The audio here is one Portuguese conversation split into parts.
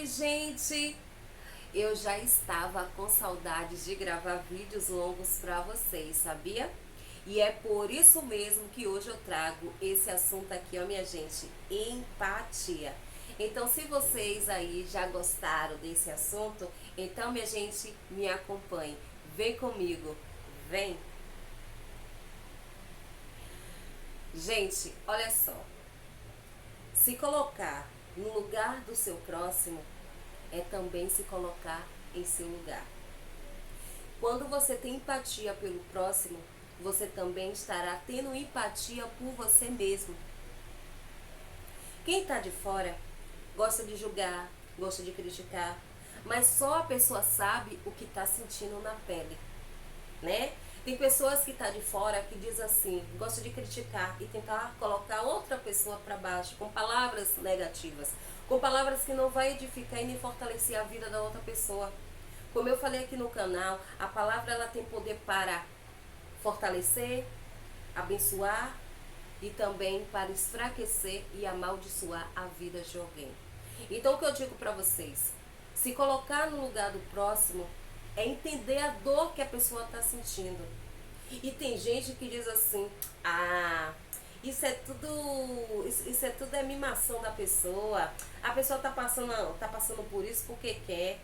gente! Eu já estava com saudades de gravar vídeos longos para vocês, sabia? E é por isso mesmo que hoje eu trago esse assunto aqui, ó, minha gente, empatia. Então, se vocês aí já gostaram desse assunto, então, minha gente, me acompanhe. Vem comigo, vem! Gente, olha só. Se colocar no lugar do seu próximo é também se colocar em seu lugar. Quando você tem empatia pelo próximo, você também estará tendo empatia por você mesmo. Quem está de fora gosta de julgar, gosta de criticar, mas só a pessoa sabe o que está sentindo na pele, né? Tem pessoas que tá de fora que diz assim, gosta de criticar e tentar colocar outra pessoa para baixo com palavras negativas, com palavras que não vai edificar e nem fortalecer a vida da outra pessoa. Como eu falei aqui no canal, a palavra ela tem poder para fortalecer, abençoar e também para enfraquecer e amaldiçoar a vida de alguém. Então o que eu digo para vocês, se colocar no lugar do próximo é entender a dor que a pessoa está sentindo. E tem gente que diz assim, isso é tudo mimação da pessoa. A pessoa tá passando por isso porque quer.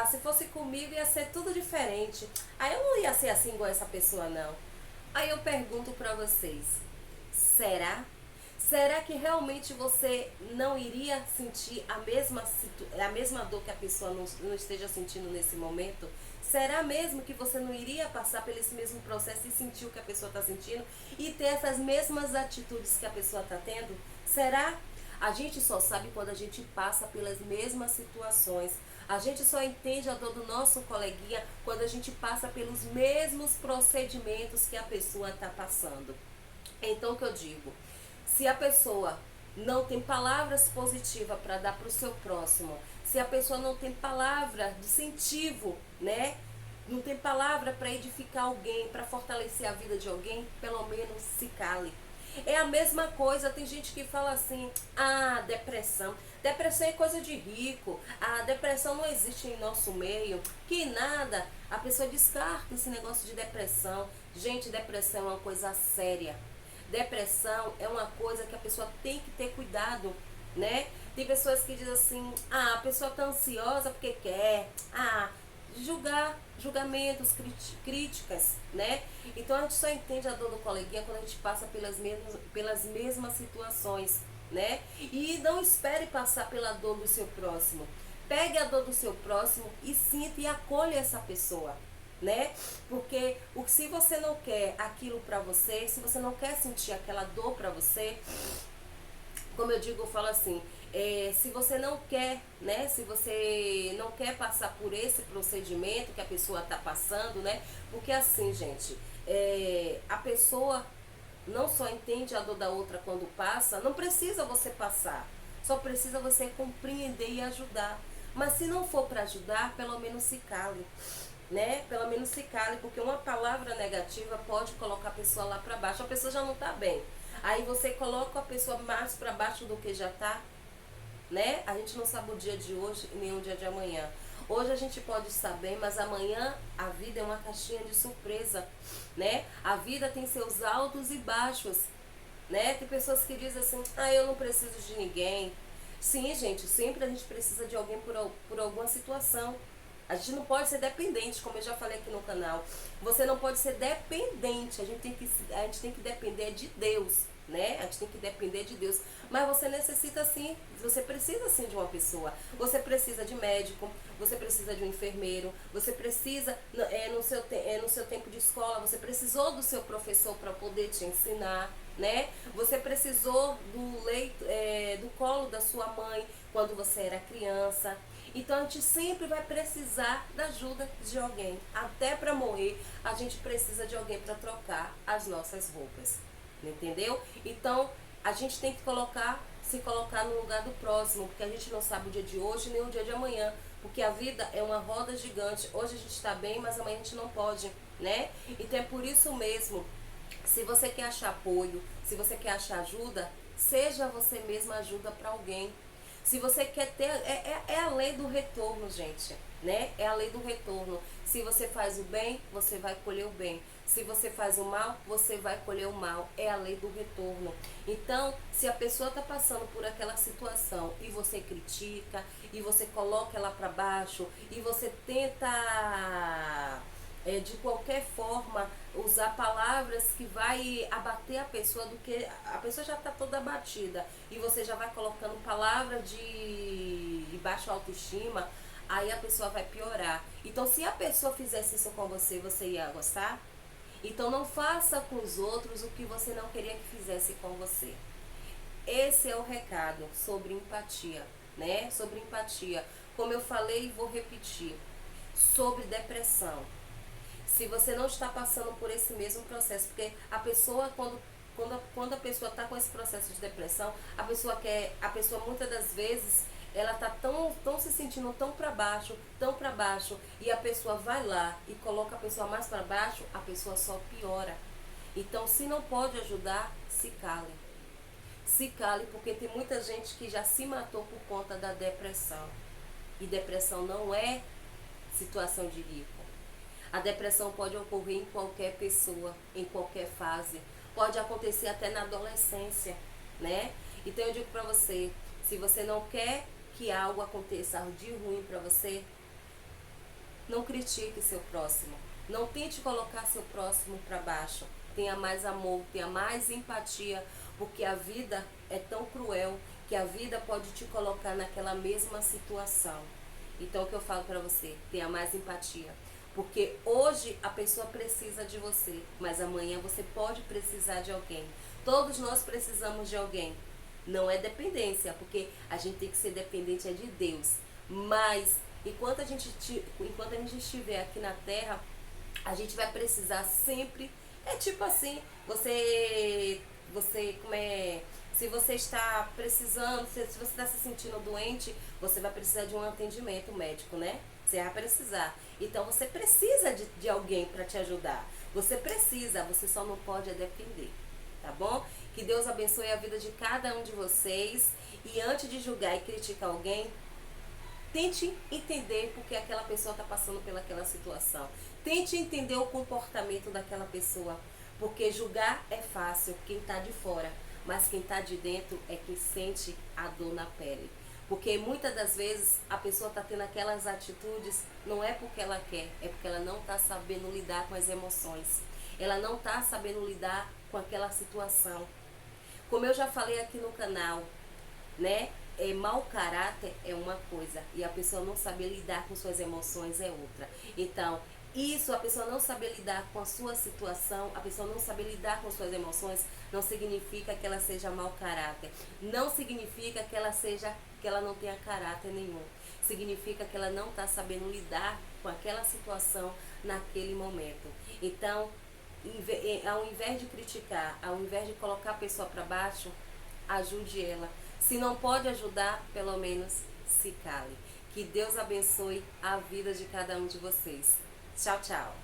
Se fosse comigo ia ser tudo diferente. Aí eu não ia ser assim igual essa pessoa não. Aí eu pergunto pra vocês, será? Será que realmente você não iria sentir a mesma dor que a pessoa não esteja sentindo nesse momento? Será mesmo que você não iria passar por esse mesmo processo e sentir o que a pessoa está sentindo e ter essas mesmas atitudes que a pessoa está tendo? Será? A gente só sabe quando a gente passa pelas mesmas situações. A gente só entende a dor do nosso coleguinha quando a gente passa pelos mesmos procedimentos que a pessoa está passando. Então o que eu digo? Se a pessoa não tem palavras positivas para dar para o seu próximo, se a pessoa não tem palavra de incentivo, né? Não tem palavra para edificar alguém, para fortalecer a vida de alguém, pelo menos se cale. É a mesma coisa, tem gente que fala assim, depressão. Depressão é coisa de rico, a depressão não existe em nosso meio, que nada. A pessoa descarta esse negócio de depressão. Gente, depressão é uma coisa séria. Depressão é uma coisa que a pessoa tem que ter cuidado, né? Tem pessoas que dizem assim, a pessoa tá ansiosa porque quer, julgamentos, críticas, né? Então a gente só entende a dor do coleguinha quando a gente passa pelas mesmas situações, né? E não espere passar pela dor do seu próximo. Pegue a dor do seu próximo e sinta e acolha essa pessoa, né? Porque se você não quer aquilo pra você, se você não quer sentir aquela dor pra você, como eu digo, eu falo assim, se você não quer, né? Se você não quer passar por esse procedimento que a pessoa tá passando, né? Porque assim, gente, a pessoa não só entende a dor da outra quando passa, não precisa você passar, só precisa você compreender e ajudar. Mas se não for para ajudar, pelo menos se cale, né? Pelo menos se cale, porque uma palavra negativa pode colocar a pessoa lá para baixo. A pessoa já não tá bem. Aí você coloca a pessoa mais para baixo do que já tá, né? A gente não sabe o dia de hoje e nem o dia de amanhã. Hoje a gente pode estar bem, mas amanhã a vida é uma caixinha de surpresa, né? A vida tem seus altos e baixos, né? Tem pessoas que dizem assim, eu não preciso de ninguém. Sim, gente, sempre a gente precisa de alguém por alguma situação. A gente não pode ser dependente, como eu já falei aqui no canal. Você não pode ser dependente, a gente tem que depender de Deus, né? A gente tem que depender de Deus. Mas você necessita sim, você precisa sim de uma pessoa. Você precisa de médico, você precisa de um enfermeiro, você precisa, no seu tempo de escola, você precisou do seu professor para poder te ensinar, né? Você precisou do leito, do colo da sua mãe quando você era criança. Então a gente sempre vai precisar da ajuda de alguém. Até para morrer, a gente precisa de alguém para trocar as nossas roupas. Entendeu? Então a gente tem que se colocar no lugar do próximo, porque a gente não sabe o dia de hoje nem o dia de amanhã. Porque a vida é uma roda gigante. Hoje a gente está bem, mas amanhã a gente não pode, né? Então é por isso mesmo, se você quer achar apoio, se você quer achar ajuda, seja você mesma ajuda para alguém. Se você quer ter, é a lei do retorno, gente, né? É a lei do retorno. Se você faz o bem, você vai colher o bem. Se você faz o mal, você vai colher o mal. É a lei do retorno. Então, se a pessoa está passando por aquela situação e você critica, e você coloca ela para baixo, e você tenta de qualquer forma usar palavras que vai abater a pessoa, do que a pessoa já está toda abatida e você já vai colocando palavras de baixa autoestima, aí a pessoa vai piorar. Então, se a pessoa fizesse isso com você, você ia gostar? Então, não faça com os outros o que você não queria que fizesse com você. Esse é o recado sobre empatia, né? Sobre empatia. Como eu falei, vou repetir. Sobre depressão. Se você não está passando por esse mesmo processo, porque a pessoa, quando a pessoa está com esse processo de depressão, a pessoa muitas das vezes, ela está tão se sentindo tão para baixo, e a pessoa vai lá e coloca a pessoa mais para baixo, a pessoa só piora. Então, se não pode ajudar, se cale. Se cale, porque tem muita gente que já se matou por conta da depressão. E depressão não é situação de rico. A depressão pode ocorrer em qualquer pessoa, em qualquer fase. Pode acontecer até na adolescência, né? Então eu digo pra você, se você não quer que algo aconteça, algo de ruim pra você, não critique seu próximo. Não tente colocar seu próximo pra baixo. Tenha mais amor, tenha mais empatia, porque a vida é tão cruel que a vida pode te colocar naquela mesma situação. Então o que eu falo pra você, tenha mais empatia. Porque hoje a pessoa precisa de você, mas amanhã você pode precisar de alguém. Todos nós precisamos de alguém. Não é dependência, porque a gente tem que ser dependente de Deus. Mas enquanto a gente estiver aqui na Terra, a gente vai precisar sempre. É tipo assim, como é, se você está precisando, se você está se sentindo doente, você vai precisar de um atendimento médico, né? Você vai precisar. Então você precisa de alguém para te ajudar. Você precisa, você só não pode depender. Tá bom? Que Deus abençoe a vida de cada um de vocês. E antes de julgar e criticar alguém, tente entender porque aquela pessoa está passando pelaquela situação. Tente entender o comportamento daquela pessoa. Porque julgar é fácil, quem está de fora. Mas quem está de dentro é quem sente a dor na pele. Porque muitas das vezes a pessoa está tendo aquelas atitudes, não é porque ela quer, é porque ela não está sabendo lidar com as emoções. Ela não está sabendo lidar com aquela situação. Como eu já falei aqui no canal, né? Mau caráter é uma coisa e a pessoa não saber lidar com suas emoções é outra. Então, isso, a pessoa não saber lidar com a sua situação, a pessoa não saber lidar com suas emoções, não significa que ela seja mau caráter. Não significa que ela não tenha caráter nenhum. Significa que ela não está sabendo lidar com aquela situação naquele momento. Então, ao invés de criticar, ao invés de colocar a pessoa para baixo, ajude ela. Se não pode ajudar, pelo menos se cale. Que Deus abençoe a vida de cada um de vocês. Tchau, tchau.